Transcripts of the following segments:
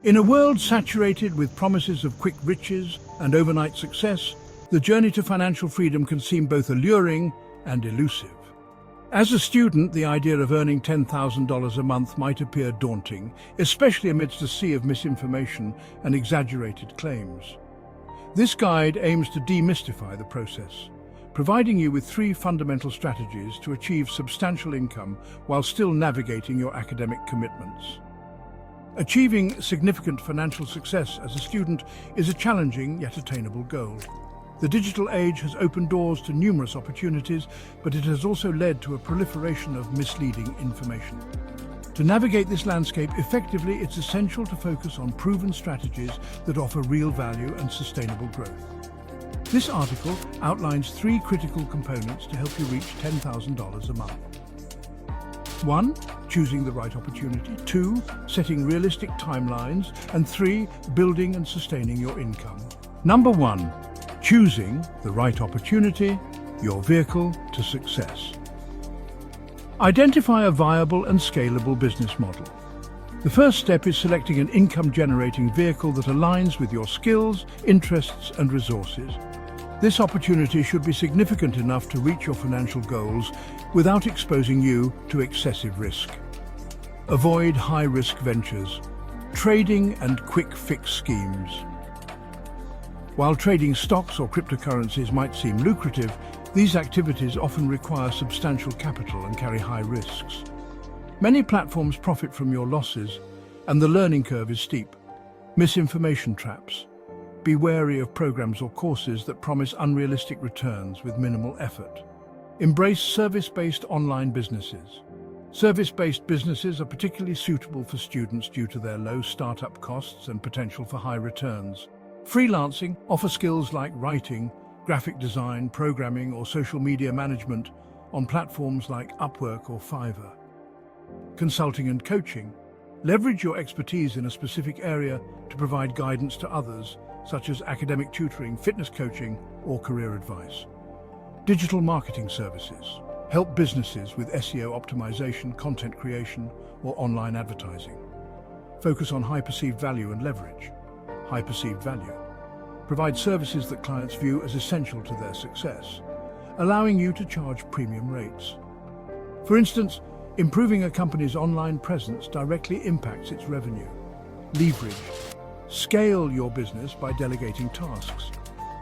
In a world saturated with promises of quick riches and overnight success, the journey to financial freedom can seem both alluring and elusive. As a student, the idea of earning $10,000 a month might appear daunting, especially amidst a sea of misinformation and exaggerated claims. This guide aims to demystify the process, providing you with 3 fundamental strategies to achieve substantial income while still navigating your academic commitments. Achieving significant financial success as a student is a challenging yet attainable goal. The digital age has opened doors to numerous opportunities, but it has also led to a proliferation of misleading information. To navigate this landscape effectively, it's essential to focus on proven strategies that offer real value and sustainable growth. This article outlines 3 critical components to help you reach $10,000 a month. 1. Choosing the right opportunity. 2. Setting realistic timelines. And 3. Building and sustaining your income. Number 1. Choosing the right opportunity, your vehicle to success. Identify a viable and scalable business model. The first step is selecting an income-generating vehicle that aligns with your skills, interests, and resources. This opportunity should be significant enough to reach your financial goals without exposing you to excessive risk. Avoid high-risk ventures, trading and quick-fix schemes. While trading stocks or cryptocurrencies might seem lucrative, these activities often require substantial capital and carry high risks. Many platforms profit from your losses, and the learning curve is steep. Misinformation traps. Be wary of programs or courses that promise unrealistic returns with minimal effort. Embrace service-based online businesses. Service-based businesses are particularly suitable for students due to their low startup costs and potential for high returns. Freelancing offers skills like writing, graphic design, programming, or social media management on platforms like Upwork or Fiverr. Consulting and coaching. Leverage your expertise in a specific area to provide guidance to others, such as academic tutoring, fitness coaching, or career advice. Digital marketing services. Help businesses with SEO optimization, content creation, or online advertising. Focus on high perceived value and leverage. High perceived value. Provide services that clients view as essential to their success, allowing you to charge premium rates. For instance, improving a company's online presence directly impacts its revenue. Leverage. Scale your business by delegating tasks.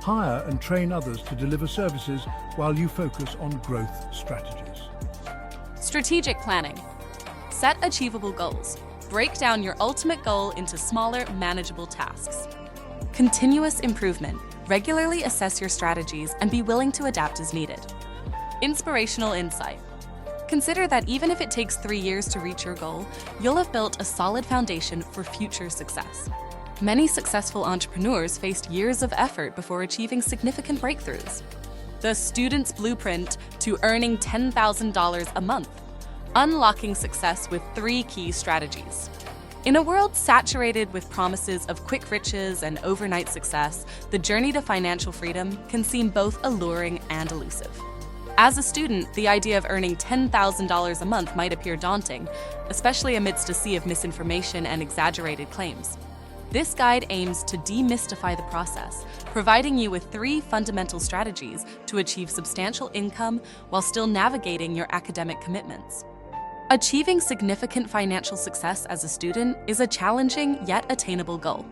Hire and train others to deliver services while you focus on growth strategies. Strategic planning. Set achievable goals. Break down your ultimate goal into smaller, manageable tasks. Continuous improvement. Regularly assess your strategies and be willing to adapt as needed. Inspirational insight. Consider that even if it takes 3 years to reach your goal, you'll have built a solid foundation for future success. Many successful entrepreneurs faced years of effort before achieving significant breakthroughs. The student's blueprint to earning $10,000 a month. Unlocking success with 3 key strategies. In a world saturated with promises of quick riches and overnight success, the journey to financial freedom can seem both alluring and elusive. As a student, the idea of earning $10,000 a month might appear daunting, especially amidst a sea of misinformation and exaggerated claims. This guide aims to demystify the process, providing you with 3 fundamental strategies to achieve substantial income while still navigating your academic commitments. Achieving significant financial success as a student is a challenging yet attainable goal.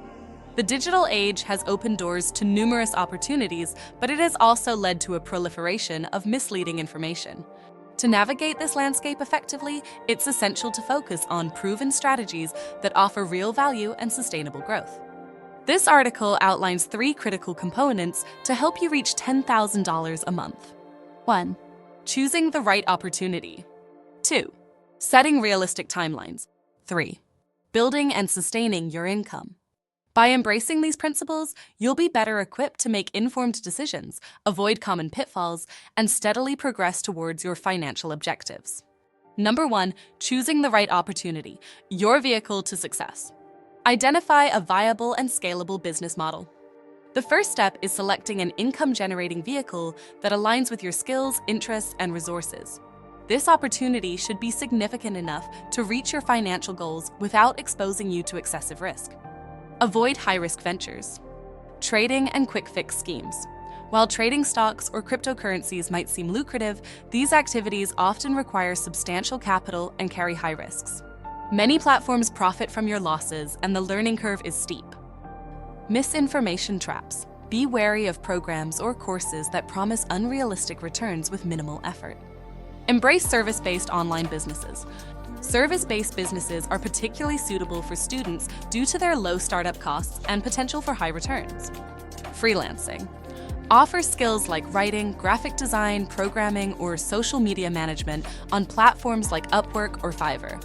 The digital age has opened doors to numerous opportunities, but it has also led to a proliferation of misleading information. To navigate this landscape effectively, it's essential to focus on proven strategies that offer real value and sustainable growth. This article outlines 3 critical components to help you reach $10,000 a month. 1. Choosing the right opportunity. 2. Setting realistic timelines. 3. Building and sustaining your income. By embracing these principles, you'll be better equipped to make informed decisions, avoid common pitfalls, and steadily progress towards your financial objectives. Number 1, choosing the right opportunity, your vehicle to success. Identify a viable and scalable business model. The first step is selecting an income-generating vehicle that aligns with your skills, interests, and resources. This opportunity should be significant enough to reach your financial goals without exposing you to excessive risk. Avoid high-risk ventures. Trading and quick-fix schemes. While trading stocks or cryptocurrencies might seem lucrative, these activities often require substantial capital and carry high risks. Many platforms profit from your losses, and the learning curve is steep. Misinformation traps. Be wary of programs or courses that promise unrealistic returns with minimal effort. Embrace service-based online businesses. Service-based businesses are particularly suitable for students due to their low startup costs and potential for high returns. Freelancing. Offer skills like writing, graphic design, programming, or social media management on platforms like Upwork or Fiverr.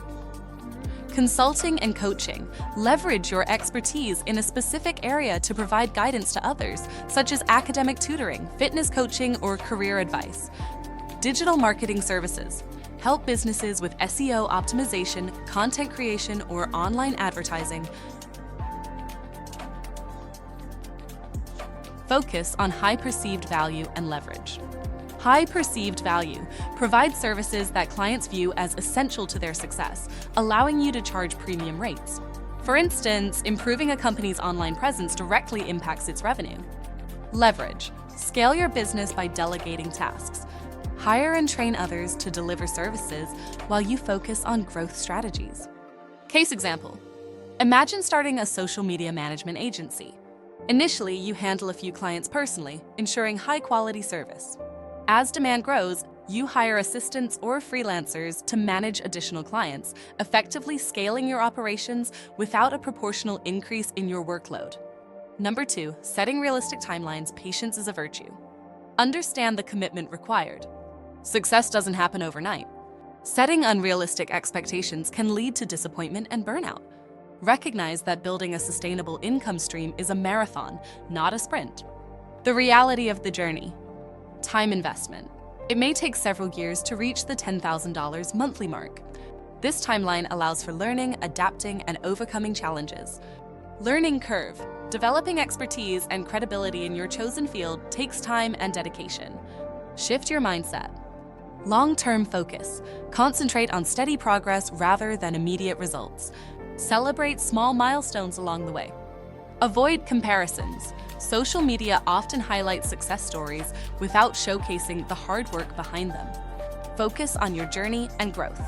Consulting and coaching. Leverage your expertise in a specific area to provide guidance to others, such as academic tutoring, fitness coaching, or career advice. Digital marketing services. Help businesses with SEO optimization, content creation, or online advertising. Focus on high perceived value and leverage. High perceived value. Provide services that clients view as essential to their success, allowing you to charge premium rates. For instance, improving a company's online presence directly impacts its revenue. Leverage. Scale your business by delegating tasks. Hire and train others to deliver services while you focus on growth strategies. Case example. Imagine starting a social media management agency. Initially, you handle a few clients personally, ensuring high-quality service. As demand grows, you hire assistants or freelancers to manage additional clients, effectively scaling your operations without a proportional increase in your workload. Number 2, setting realistic timelines. Patience is a virtue. Understand the commitment required. Success doesn't happen overnight. Setting unrealistic expectations can lead to disappointment and burnout. Recognize that building a sustainable income stream is a marathon, not a sprint. The reality of the journey. Time investment. It may take several years to reach the $10,000 monthly mark. This timeline allows for learning, adapting, and overcoming challenges. Learning curve. Developing expertise and credibility in your chosen field takes time and dedication. Shift your mindset. Long-term focus. Concentrate on steady progress rather than immediate results. Celebrate small milestones along the way. Avoid comparisons. Social media often highlights success stories without showcasing the hard work behind them. Focus on your journey and growth.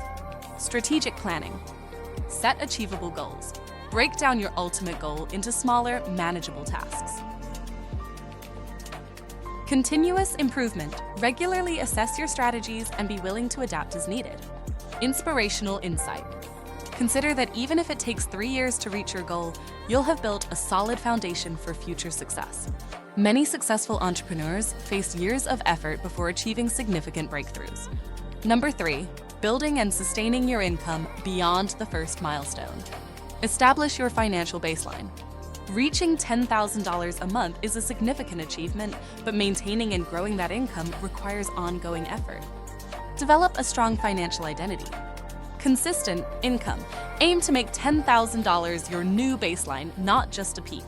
Strategic planning. Set achievable goals. Break down your ultimate goal into smaller, manageable tasks. Continuous improvement. Regularly assess your strategies and be willing to adapt as needed. Inspirational insight. Consider that even if it takes 3 years to reach your goal, you'll have built a solid foundation for future success. Many successful entrepreneurs face years of effort before achieving significant breakthroughs. Number 3, building and sustaining your income beyond the first milestone. Establish your financial baseline. Reaching $10,000 a month is a significant achievement, but maintaining and growing that income requires ongoing effort. Develop a strong financial identity. Consistent income. Aim to make $10,000 your new baseline, not just a peak.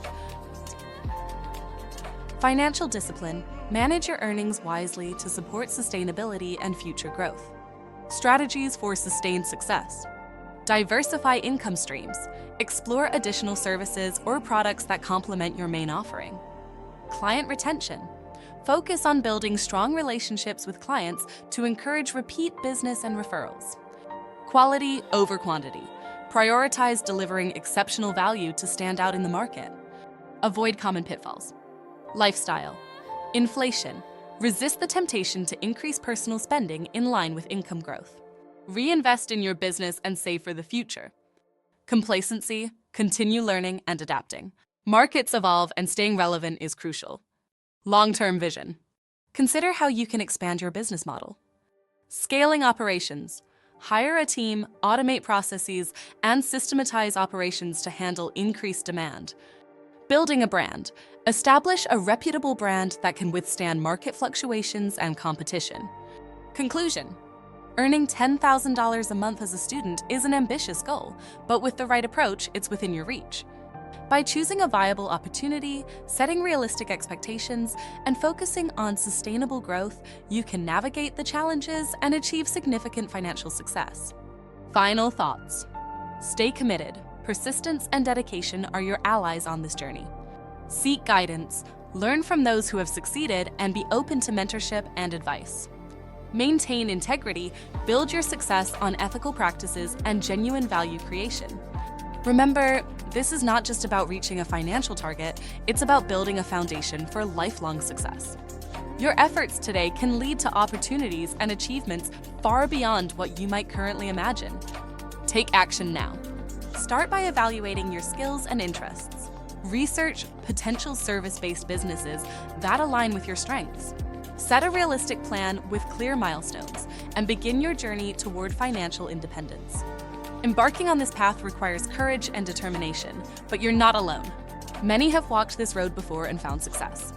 Financial discipline. Manage your earnings wisely to support sustainability and future growth. Strategies for sustained success. Diversify income streams. Explore additional services or products that complement your main offering. Client retention. Focus on building strong relationships with clients to encourage repeat business and referrals. Quality over quantity. Prioritize delivering exceptional value to stand out in the market. Avoid common pitfalls. Lifestyle. Inflation. Resist the temptation to increase personal spending in line with income growth. Reinvest in your business and save for the future. Complacency. Continue learning and adapting. Markets evolve and staying relevant is crucial. Long-term vision. Consider how you can expand your business model. Scaling operations. Hire a team, automate processes, and systematize operations to handle increased demand. Building a brand. Establish a reputable brand that can withstand market fluctuations and competition. Conclusion. Earning $10,000 a month as a student is an ambitious goal, but with the right approach, it's within your reach. By choosing a viable opportunity, setting realistic expectations, and focusing on sustainable growth, you can navigate the challenges and achieve significant financial success. Final thoughts. Stay committed. Persistence and dedication are your allies on this journey. Seek guidance, learn from those who have succeeded, and be open to mentorship and advice. Maintain integrity, build your success on ethical practices and genuine value creation. Remember, this is not just about reaching a financial target, it's about building a foundation for lifelong success. Your efforts today can lead to opportunities and achievements far beyond what you might currently imagine. Take action now. Start by evaluating your skills and interests. Research potential service-based businesses that align with your strengths. Set a realistic plan with clear milestones and begin your journey toward financial independence. Embarking on this path requires courage and determination, but you're not alone. Many have walked this road before and found success.